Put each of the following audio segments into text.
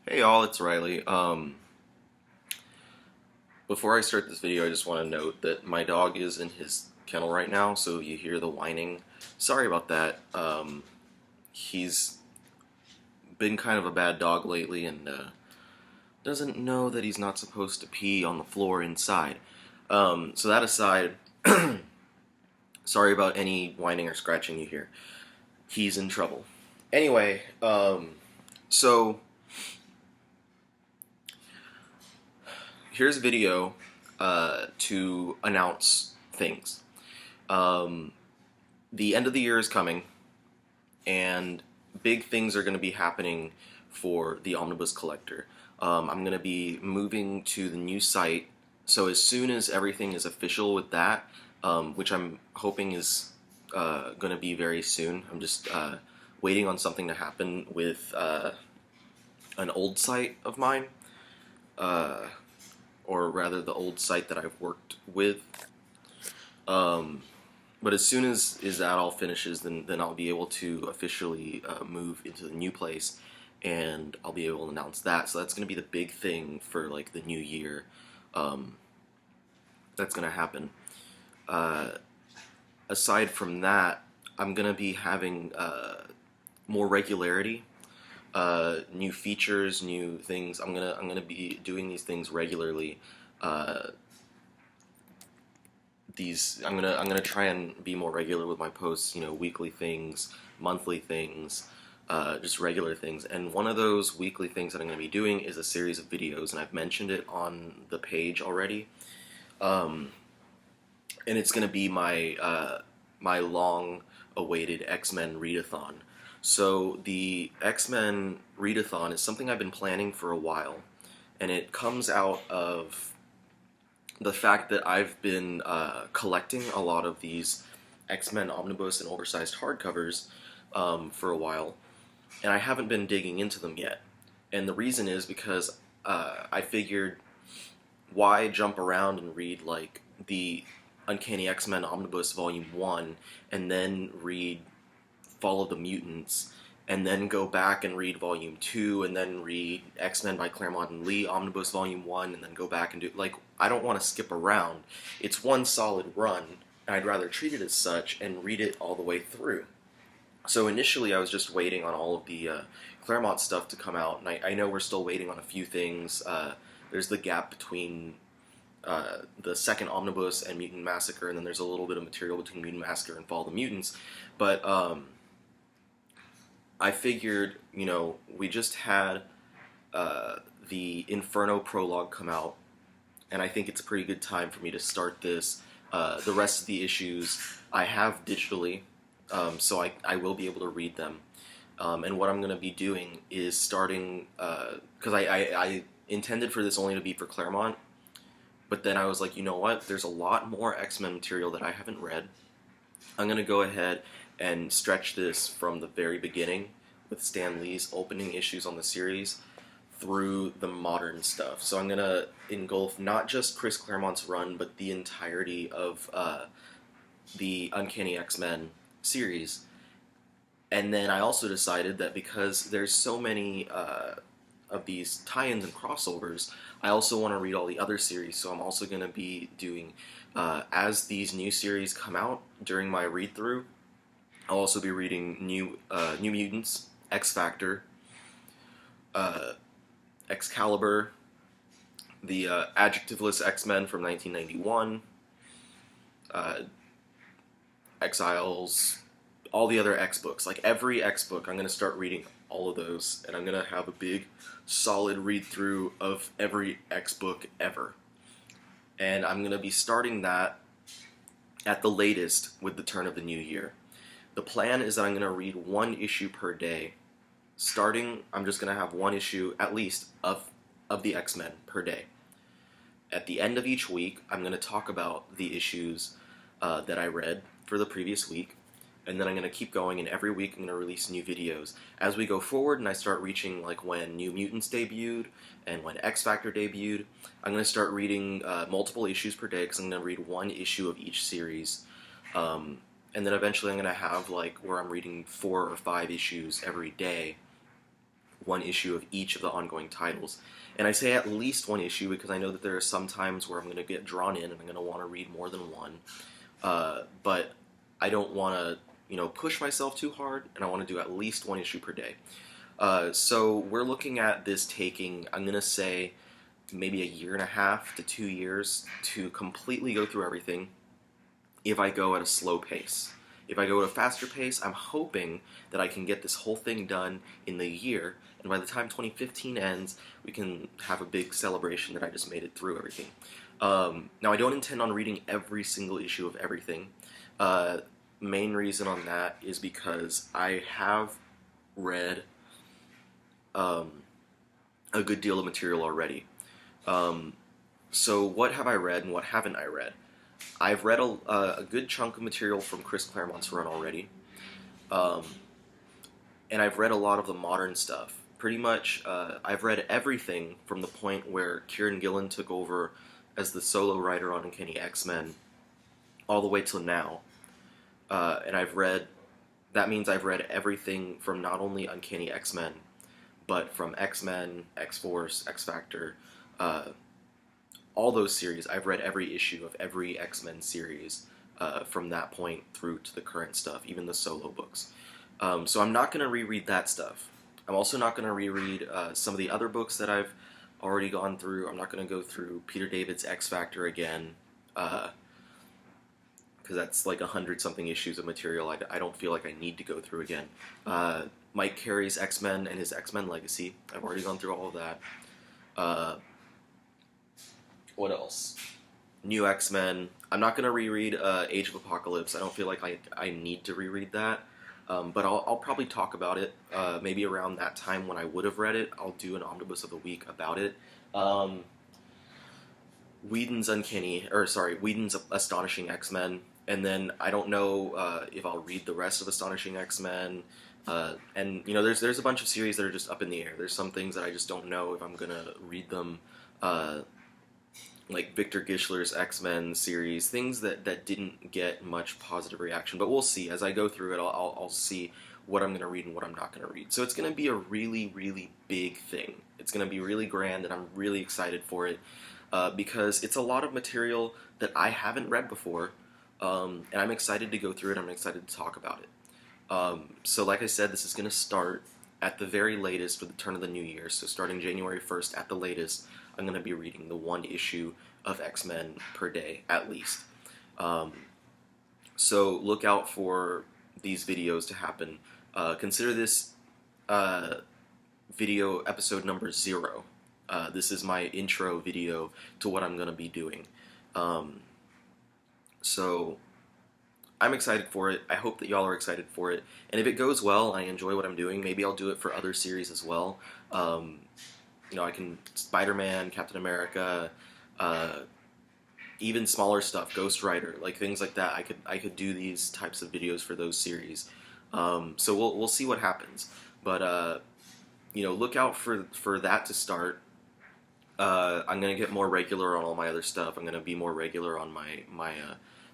Hey y'all, it's Riley. Before I start this video, I just want to note that my dog is in his kennel right now, so you hear the whining. Sorry about that. He's been kind of a bad dog lately and doesn't know that he's not supposed to pee on the floor inside. So that aside, sorry about any whining or scratching you hear. He's in trouble. Anyway, so here's a video to announce things. The end of the year is coming, and big things are going to be happening for the Omnibus Collector. I'm going to be moving to the new site, so as soon as everything is official with that, which I'm hoping is going to be very soon, I'm just waiting on something to happen with an old site of mine. Or rather the old site that I've worked with. But as soon as that all finishes, then I'll be able to officially move into the new place, and I'll be able to announce that. So that's going to be the big thing for like the new year. That's going to happen. Aside from that, I'm going to be having more regularity. New features, new things. I'm gonna be doing these things regularly. I'm gonna try and be more regular with my posts. Weekly things, monthly things, just regular things. And one of those weekly things that I'm gonna be doing is a series of videos, and I've mentioned it on the page already. And it's gonna be my long-awaited X-Men Readathon. So the X-Men Readathon is something I've been planning for a while, and it comes out of the fact that I've been collecting a lot of these X-Men Omnibus and oversized hardcovers for a while, and I haven't been digging into them yet. And the reason is because I figured, why jump around and read like the Uncanny X-Men Omnibus Volume 1 and then read Fall of the Mutants, and then go back and read Volume 2, and then read X-Men by Claremont and Lee Omnibus Volume 1, and then go back and do, like, I don't want to skip around. It's one solid run, and I'd rather treat it as such and read it all the way through. So initially I was just waiting on all of the Claremont stuff to come out, and I know we're still waiting on a few things. There's the gap between the second Omnibus and Mutant Massacre, and then there's a little bit of material between Mutant Massacre and Fall of the Mutants, but I figured, we just had the Inferno prologue come out, and I think it's a pretty good time for me to start this. The rest of the issues I have digitally, so I will be able to read them. And what I'm going to be doing is starting, because I intended for this only to be for Claremont, but then I was like, you know what, there's a lot more X-Men material that I haven't read. I'm going to go ahead and stretch this from the very beginning with Stan Lee's opening issues on the series through the modern stuff. So I'm going to engulf not just Chris Claremont's run, but the entirety of the Uncanny X-Men series. And then I also decided that because there's so many of these tie-ins and crossovers, I also want to read all the other series, so I'm also going to be doing, as these new series come out during my read-through, I'll also be reading New Mutants, X-Factor, Excalibur, the Adjectiveless X-Men from 1991, Exiles, all the other X books. Like every X book, I'm going to start reading all of those, and I'm going to have a big, solid read-through of every X book ever. And I'm going to be starting that at the latest with the turn of the new year. The plan is that I'm going to read one issue per day. Starting, I'm just going to have one issue, at least, of the X-Men per day. At the end of each week, I'm going to talk about the issues that I read for the previous week, and then I'm going to keep going, and every week I'm going to release new videos. As we go forward and I start reaching like when New Mutants debuted and when X-Factor debuted, I'm going to start reading multiple issues per day, because I'm going to read one issue of each series. And then eventually I'm going to have like where I'm reading 4 or 5 issues every day, one issue of each of the ongoing titles. And I say at least one issue because I know that there are some times where I'm going to get drawn in and I'm going to want to read more than one. But I don't want to, push myself too hard, and I want to do at least one issue per day. So we're looking at this taking, I'm going to say, maybe 1.5 to 2 years to completely go through everything if I go at a slow pace. If I go at a faster pace, I'm hoping that I can get this whole thing done in the year, and by the time 2015 ends, we can have a big celebration that I just made it through everything. Now, I don't intend on reading every single issue of everything. Main reason on that is because I have read a good deal of material already. So what have I read and what haven't I read? I've read a good chunk of material from Chris Claremont's run already, and I've read a lot of the modern stuff. Pretty much, I've read everything from the point where Kieran Gillen took over as the solo writer on Uncanny X-Men, all the way till now. And that means I've read everything from not only Uncanny X-Men, but from X-Men, X-Force, X-Factor, all those series. I've read every issue of every X-Men series from that point through to the current stuff, even the solo books. So I'm not going to reread that stuff. I'm also not going to reread some of the other books that I've already gone through. I'm not going to go through Peter David's X-Factor again, because that's like 100-something issues of material I don't feel like I need to go through again. Mike Carey's X-Men and his X-Men Legacy. I've already gone through all of that. What else? New X-Men. I'm not going to reread Age of Apocalypse. I don't feel like I need to reread that. But I'll probably talk about it. Maybe around that time when I would have read it, I'll do an Omnibus of the Week about it. Whedon's Astonishing X-Men. And then I don't know if I'll read the rest of Astonishing X-Men. And there's a bunch of series that are just up in the air. There's some things that I just don't know if I'm gonna read them. Like Victor Gischler's X-Men series, things that didn't get much positive reaction. But we'll see. As I go through it, I'll see what I'm gonna read and what I'm not gonna read. So it's gonna be a really, really big thing. It's gonna be really grand, and I'm really excited for it because it's a lot of material that I haven't read before. And I'm excited to go through it. I'm excited to talk about it. So like I said, this is going to start at the very latest with the turn of the new year. So starting January 1st at the latest, I'm going to be reading the one issue of X-Men per day, at least. So look out for these videos to happen. Consider this video episode number 0. This is my intro video to what I'm going to be doing. So I'm excited for it. I hope that y'all are excited for it. And if it goes well, I enjoy what I'm doing, maybe I'll do it for other series as well. I can Spider-Man, Captain America, even smaller stuff, Ghost Rider, like things like that. I could do these types of videos for those series. So we'll see what happens. But look out for that to start. I'm gonna get more regular on all my other stuff. I'm gonna be more regular on my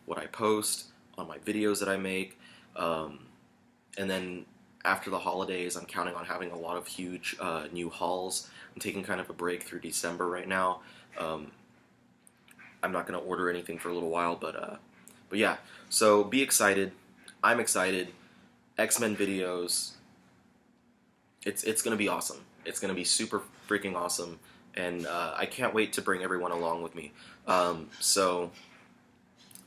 what I post, on my videos that I make, and then after the holidays, I'm counting on having a lot of huge new hauls. I'm taking kind of a break through December right now. I'm not gonna order anything for a little while, but yeah. So be excited. I'm excited. X-Men videos. It's gonna be awesome. It's gonna be super freaking awesome. And I can't wait to bring everyone along with me. So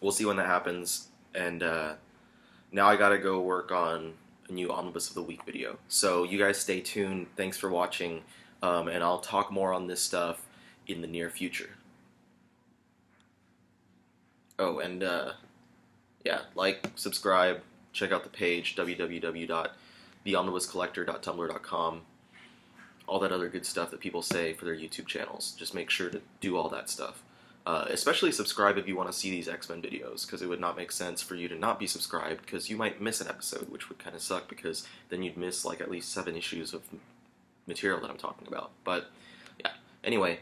we'll see when that happens. And now I gotta go work on a new Omnibus of the Week video. So you guys stay tuned. Thanks for watching. And I'll talk more on this stuff in the near future. Oh, and yeah, like, subscribe, check out the page, www.theomnibuscollector.tumblr.com. All that other good stuff that people say for their YouTube channels. Just make sure to do all that stuff. Especially subscribe if you want to see these X-Men videos, because it would not make sense for you to not be subscribed, because you might miss an episode, which would kind of suck, because then you'd miss like at least 7 issues of material that I'm talking about. But yeah, anyway,